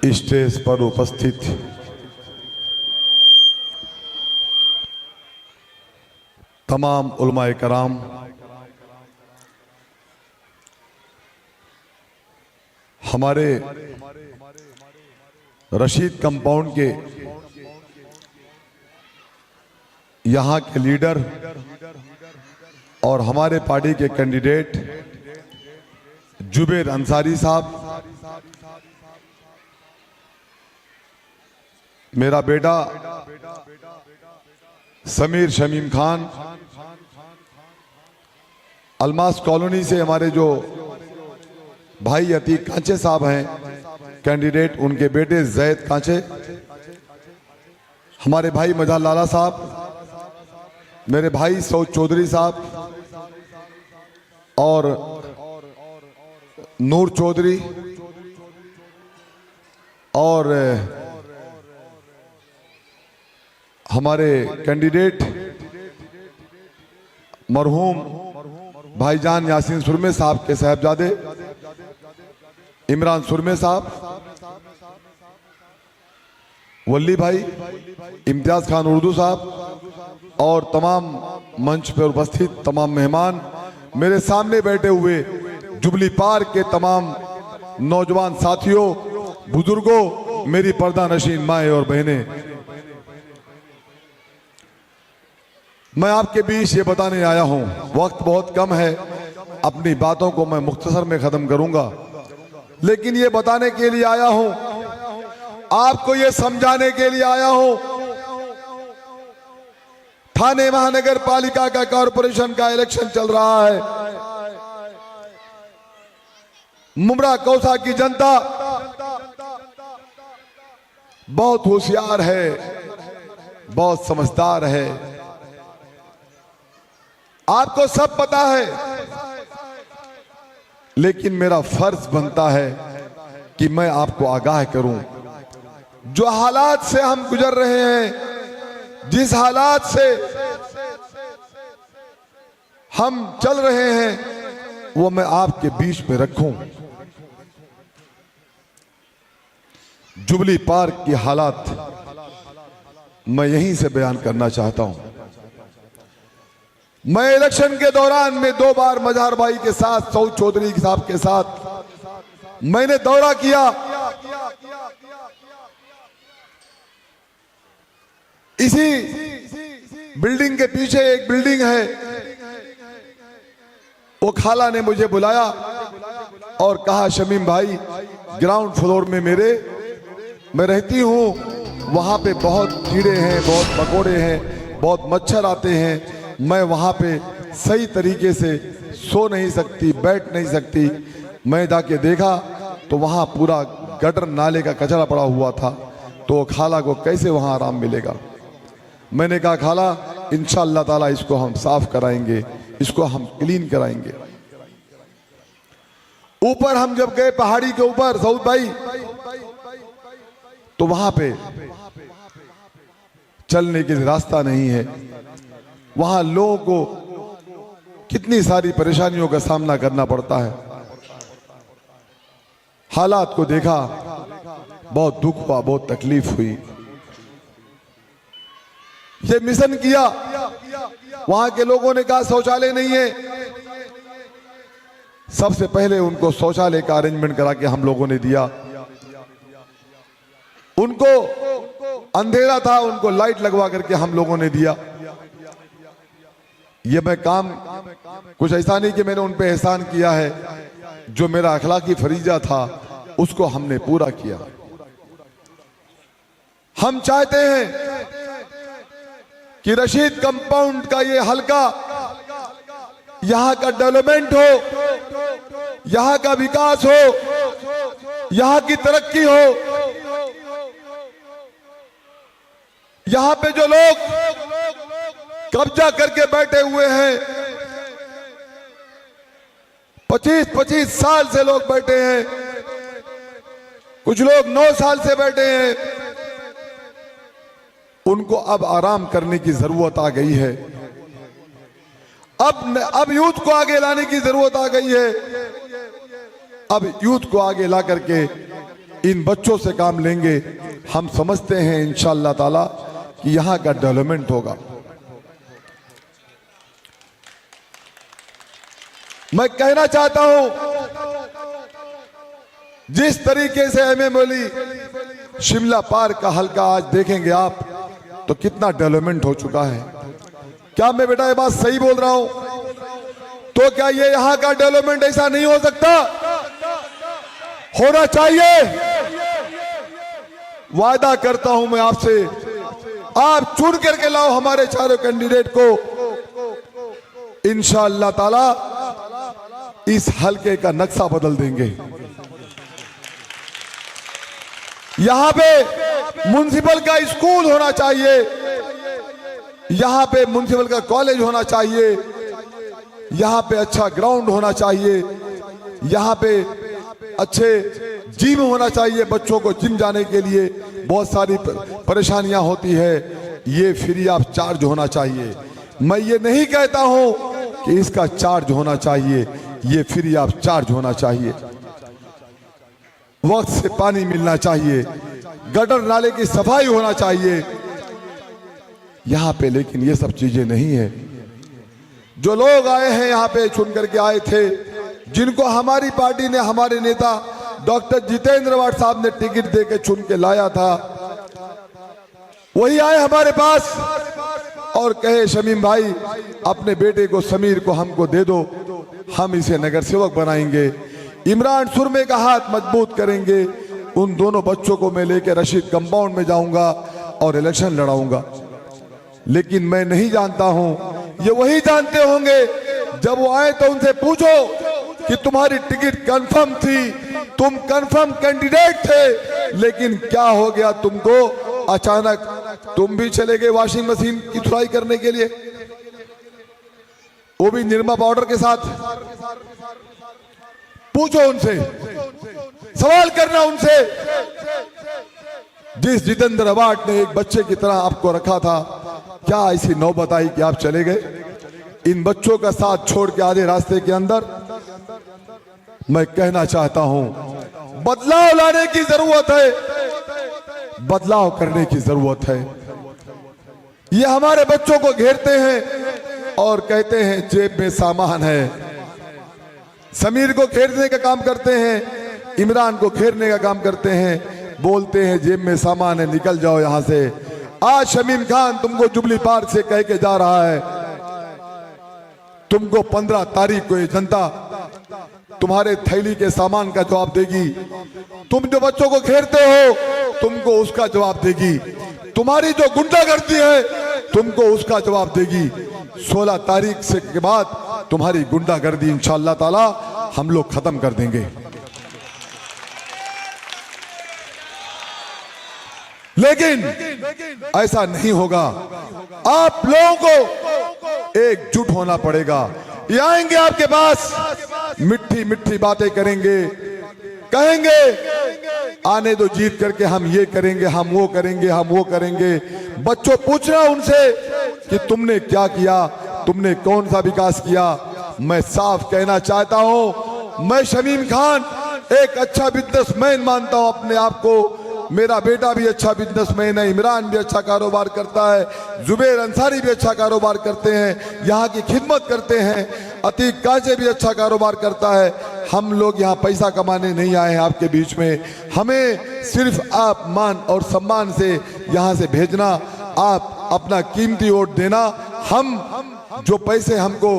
Stage पर उपस्थित तमाम उलमाए कराम, हमारे रशीद कंपाउंड के यहाँ के लीडर और हमारे पार्टी के कैंडिडेट जुबेर अंसारी साहब, मेरा बेटा समीर शमीम खान, अलमास कॉलोनी से हमारे जो भाई अतीक कांचे साहब हैं कैंडिडेट, उनके बेटे जैद कांचे, हमारे भाई मजहर लाला साहब, मेरे भाई सऊद चौधरी साहब और नूर चौधरी और हमारे कैंडिडेट मरहूम भाईजान यासीन सुरमे साहब के साहबजादे इमरान सुरमे साहब, वल्ली भाई, इम्तियाज खान उर्दू साहब और तमाम मंच पर उपस्थित तमाम मेहमान, मेरे सामने बैठे हुए जुबली पार्क के तमाम नौजवान साथियों, बुजुर्गों, मेरी पर्दा नशीन माएँ और बहनें, मैं आपके बीच ये बताने आया हूं, वक्त बहुत कम है, अपनी बातों को मैं मुख्तसर में खत्म करूंगा, लेकिन ये बताने के लिए आया हूं, आपको ये समझाने के लिए आया हूं, थाने महानगर पालिका का कॉरपोरेशन का इलेक्शन चल रहा है। मुमरा कौसा की जनता बहुत होशियार है, बहुत समझदार है, आपको सब पता है, लेकिन मेरा फर्ज बनता है कि मैं आपको आगाह करूं। जो हालात से हम गुजर रहे हैं, जिस हालात से हम चल रहे हैं, वो मैं आपके बीच में रखूं। जुबली पार्क की हालात मैं यहीं से बयान करना चाहता हूं। मैं इलेक्शन के दौरान में 2 बार मजहर भाई के साथ, सऊद चौधरी साहब के साथ मैंने दौरा किया। इसी बिल्डिंग के पीछे एक बिल्डिंग है, वो खाला ने मुझे बुलाया और कहा, शमीम भाई ग्राउंड फ्लोर में मैं रहती हूं, वहां पे बहुत कीड़े हैं, बहुत मकोड़े हैं, बहुत मच्छर आते हैं, मैं वहां पे सही तरीके से सो नहीं सकती, बैठ नहीं सकती। मैं जाके देखा तो वहां पूरा गटर नाले का कचरा पड़ा हुआ था, तो खाला को कैसे वहां आराम मिलेगा। मैंने कहा, खाला इंशाअल्लाह ताला इसको हम साफ कराएंगे, इसको हम क्लीन कराएंगे। ऊपर हम जब गए पहाड़ी के ऊपर सऊद भाई, तो वहां पे चलने के लिए रास्ता नहीं है, वहां लोगों को कितनी सारी परेशानियों का सामना करना पड़ता है। हालात को देखा, बहुत दुख हुआ, बहुत तकलीफ हुई। ये मिशन किया, वहां के लोगों ने कहा शौचालय नहीं है, सबसे पहले उनको शौचालय का अरेंजमेंट करा के हम लोगों ने दिया। उनको अंधेरा था, उनको लाइट लगवा करके हम लोगों ने दिया। ये मैं काम कुछ ऐसा नहीं कि मैंने उन पे एहसान किया है, जो मेरा अखलाकी फरीजा था उसको हमने पूरा किया। हम चाहते हैं कि रशीद कंपाउंड का ये हल्का, यहां का डेवलपमेंट हो, यहां का विकास हो, यहां की तरक्की हो। यहां पे जो लोग कब्जा करके बैठे हुए हैं, 25-25 साल से लोग बैठे हैं, कुछ लोग 9 साल से बैठे हैं, उनको अब आराम करने की जरूरत आ गई है। अब यूथ को आगे लाने की जरूरत आ गई है। अब यूथ को आगे ला करके इन बच्चों से काम लेंगे, हम समझते हैं इंशाअल्लाह ताला कि यहां का डेवलपमेंट होगा। मैं कहना चाहता हूं, जिस तरीके से एमएम वली शिमला पार्क का हल्का आज देखेंगे आप, तो कितना डेवलपमेंट हो चुका है। क्या मैं बेटा ये बात सही बोल रहा हूं? तो क्या ये यहां का डेवलपमेंट ऐसा नहीं हो सकता? होना चाहिए। वादा करता हूं मैं आपसे, आप चुन करके लाओ हमारे चारों कैंडिडेट को, इंशाअल्लाह ताला इस हलके का नक्शा बदल देंगे। यहां पे म्युनिसिपल का स्कूल होना चाहिए, यहां पे म्युनिसिपल का कॉलेज होना चाहिए, यहां पे अच्छा ग्राउंड होना चाहिए, यहां पे अच्छे जिम होना चाहिए। बच्चों को जिम जाने के लिए बहुत सारी परेशानियां होती है, ये फ्री ऑफ चार्ज होना चाहिए। मैं ये नहीं कहता हूं कि इसका चार्ज होना चाहिए, ये फ्री ऑफ चार्ज होना चाहिए। वक्त से पानी मिलना चाहिए, गटर नाले की सफाई होना चाहिए यहां पे। लेकिन ये सब चीजें नहीं है। जो लोग आए हैं यहां पे चुन करके आए थे, जिनको हमारी पार्टी ने, हमारे नेता डॉक्टर जितेंद्र वाड साहब ने टिकट देके चुन के लाया था, वही आए हमारे पास और कहे शमीम भाई अपने बेटे को, समीर को हमको दे दो, हम इसे नगर सेवक बनाएंगे, इमरान सुरमे का हाथ मजबूत करेंगे। उन दोनों बच्चों को मैं लेकर रशीद कंपाउंड में जाऊंगा और इलेक्शन लड़ाऊंगा। लेकिन मैं नहीं जानता हूं, ये वही जानते होंगे। जब वो आए तो उनसे पूछो कि तुम्हारी टिकट कंफर्म थी, तुम कंफर्म कैंडिडेट थे, लेकिन क्या हो गया तुमको अचानक? तुम भी चले गए वॉशिंग मशीन की धुलाई करने के लिए, वो भी निरमा पाउडर के साथ। पूछो उनसे, सवाल करना उनसे। जिस जितेंद्र वाड ने एक बच्चे की तरह आपको रखा था, क्या ऐसी नौबत आई कि आप चले गए? इन बच्चों का साथ छोड़ के आधे रास्ते के अंदर। मैं कहना चाहता हूं, बदलाव लाने की जरूरत है, बदलाव करने की जरूरत है। ये हमारे बच्चों को घेरते हैं और कहते हैं जेब में सामान है। समीर को घेरने का काम करते हैं, इमरान को घेरने का काम करते हैं, बोलते हैं जेब में सामान है, निकल जाओ यहां से। आज शमीम खान तुमको जुबली पार्क से कह के जा रहा है, तुमको 15 तारीख को ये जनता तुम्हारे थैली के सामान का जवाब देगी। तुम जो बच्चों को घेरते हो, तुमको उसका जवाब देगी। तुम्हारी जो गुंडागर्दी है, तुमको उसका जवाब देगी। 16 तारीख से के बाद तुम्हारी गुंडागर्दी इंशाअल्लाह ताला हम लोग खत्म कर देंगे। लेकिन ऐसा नहीं होगा। आप लोगों को एकजुट होना पड़ेगा। ये आएंगे आपके पास, मिट्टी मिट्टी बातें करेंगे, कहेंगे आने दो जीत करके, हम ये करेंगे, हम वो करेंगे, हम वो करेंगे। बच्चों पूछना उनसे कि तुमने क्या किया, तुमने कौन सा विकास किया। मैं साफ कहना चाहता हूं, मैं शमीम खान एक अच्छा बिजनेसमैन मानता हूं अपने आप को। मेरा बेटा भी अच्छा बिजनेसमैन है, इमरान भी अच्छा कारोबार करता है, जुबेर अंसारी भी अच्छा कारोबार करते हैं, यहाँ की खिदमत करते हैं, अतीक काजे भी अच्छा कारोबार करता है। हम लोग यहाँ पैसा कमाने नहीं आए हैं आपके बीच में, हमें सिर्फ आप मान और सम्मान से यहाँ से भेजना, आप अपना कीमती वोट देना। हम जो पैसे हमको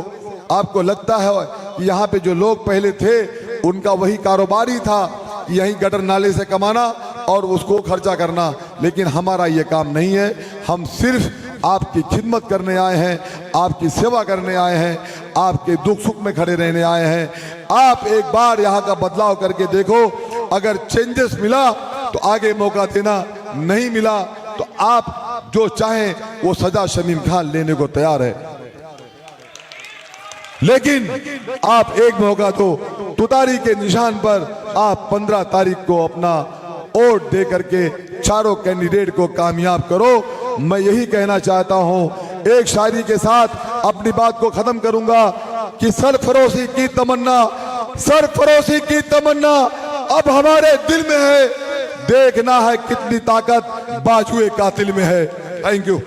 आपको लगता है कि यहाँ पे जो लोग पहले थे उनका वही कारोबार ही था, यहीं गटर नाले से कमाना और उसको खर्चा करना, लेकिन हमारा ये काम नहीं है। हम सिर्फ आपकी खिदमत करने आए हैं, आपकी सेवा करने आए हैं, आपके दुख सुख में खड़े रहने आए हैं। आप एक बार यहाँ का बदलाव करके देखो, अगर चेंजेस मिला तो आगे मौका देना, नहीं मिला तो आप जो चाहें वो सजा शमीम खान लेने को तैयार है। लेकिन आप एक मौका दो, तुतारी के निशान पर आप 15 तारीख को अपना वोट दे करके चारों कैंडिडेट को कामयाब करो। मैं यही कहना चाहता हूं। एक शायरी के साथ अपनी बात को खत्म करूंगा कि सरफरोशी की तमन्ना अब हमारे दिल में है, देखना है कितनी ताकत बाजुए कातिल में है। Thank you.